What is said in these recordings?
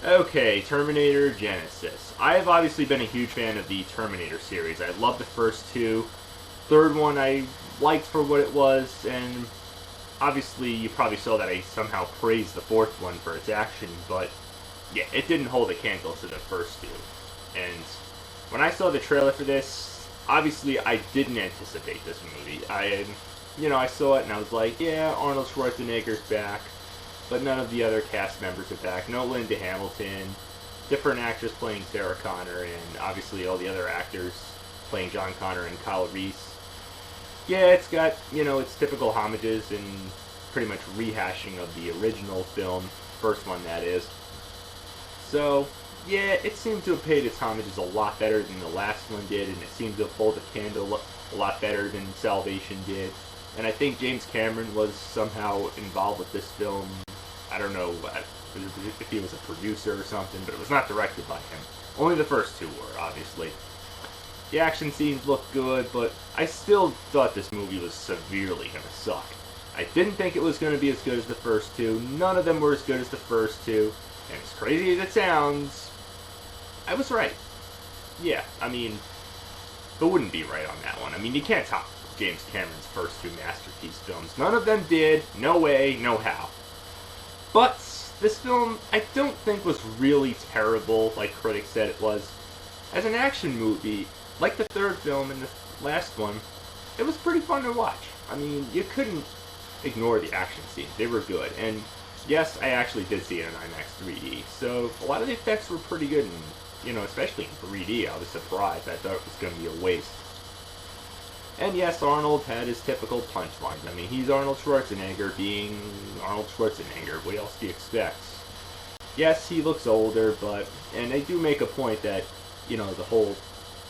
Okay, Terminator Genisys. I have obviously been a huge fan of the Terminator series. I love the first two. Third one I liked for what it was, and obviously you probably saw that I somehow praised the fourth one for its action, but yeah, it didn't hold a candle to the first two. And when I saw the trailer for this, obviously I didn't anticipate this movie. I saw it and I was like, yeah, Arnold Schwarzenegger's back, but none of the other cast members are back. No Linda Hamilton, different actress playing Sarah Connor, and obviously all the other actors playing John Connor and Kyle Reese. Yeah, it's got, its typical homages and pretty much rehashing of the original film, first one that is. So, yeah, it seemed to have paid its homages a lot better than the last one did, and it seemed to hold the candle a lot better than Salvation did. And I think James Cameron was somehow involved with this film. I don't know if he was a producer or something, but it was not directed by him. Only the first two were, obviously. The action scenes looked good, but I still thought this movie was severely going to suck. I didn't think it was going to be as good as the first two. None of them were as good as the first two. And as crazy as it sounds, I was right. Yeah, who wouldn't be right on that one? You can't top James Cameron's first two masterpiece films. None of them did. No way, no how. But this film, I don't think was really terrible, like critics said it was. As an action movie, like the third film and the last one, it was pretty fun to watch. You couldn't ignore the action scenes. They were good. And yes, I actually did see it in IMAX 3D. So a lot of the effects were pretty good. And, especially in 3D, I was surprised. I thought it was going to be a waste. And yes, Arnold had his typical punchlines. He's Arnold Schwarzenegger being Arnold Schwarzenegger. What else do you expect? Yes, he looks older, and they do make a point that, the whole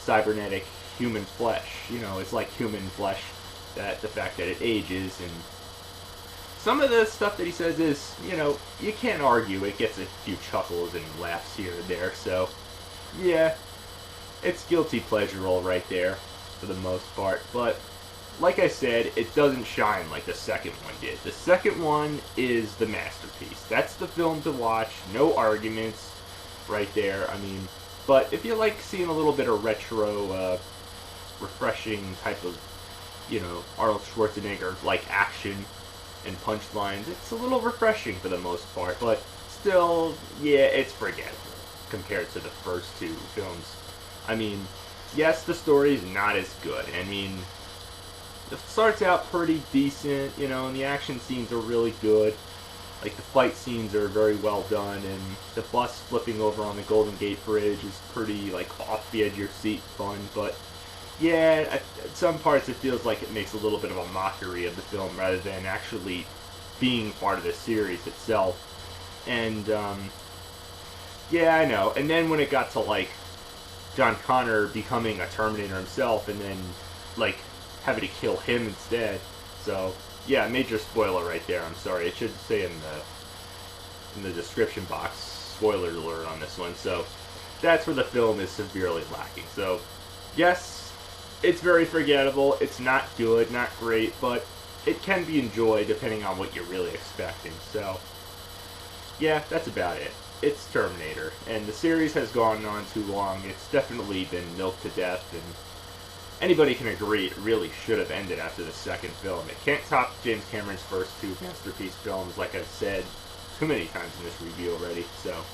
cybernetic human flesh, it's like human flesh, that the fact that it ages, and some of the stuff that he says is, you can't argue. It gets a few chuckles and laughs here and there, so, yeah, it's guilty pleasure all right there, for the most part, but, like I said, it doesn't shine like the second one did. The second one is the masterpiece. That's the film to watch, no arguments, right there. But if you like seeing a little bit of retro, refreshing type of, Arnold Schwarzenegger-like action and punchlines, it's a little refreshing for the most part, but still, yeah, it's forgettable compared to the first two films. Yes, the story's not as good. It starts out pretty decent, and the action scenes are really good. Like, the fight scenes are very well done, and the bus flipping over on the Golden Gate Bridge is pretty, off the edge of your seat fun, but yeah, at some parts it feels like it makes a little bit of a mockery of the film rather than actually being part of the series itself. And, yeah, I know. And then when it got to, John Connor becoming a Terminator himself and then, having to kill him instead, so yeah, major spoiler right there. I'm sorry. It should say in the description box, spoiler alert on this one. So that's where the film is severely lacking. So yes, it's very forgettable. It's not good, not great, but it can be enjoyed depending on what you're really expecting. So yeah, that's about it. It's Terminator, and the series has gone on too long. It's definitely been milked to death, and anybody can agree it really should have ended after the second film. It can't top James Cameron's first two masterpiece films, like I've said too many times in this review already, so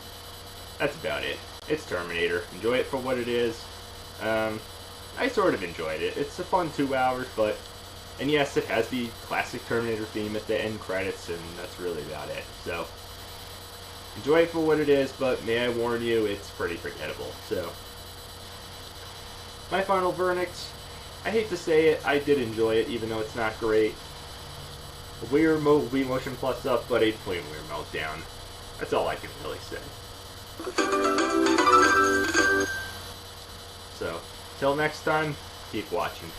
that's about it. It's Terminator. Enjoy it for what it is. I sort of enjoyed it. It's a fun 2 hours, and yes, it has the classic Terminator theme at the end credits, and that's really about it. So, enjoy it for what it is, but may I warn you, it's pretty forgettable. So, my final verdict, I hate to say it, I did enjoy it, even though it's not great. A Wii Motion Plus up, but 8 point Wii Remote down. That's all I can really say. So, till next time, keep watching.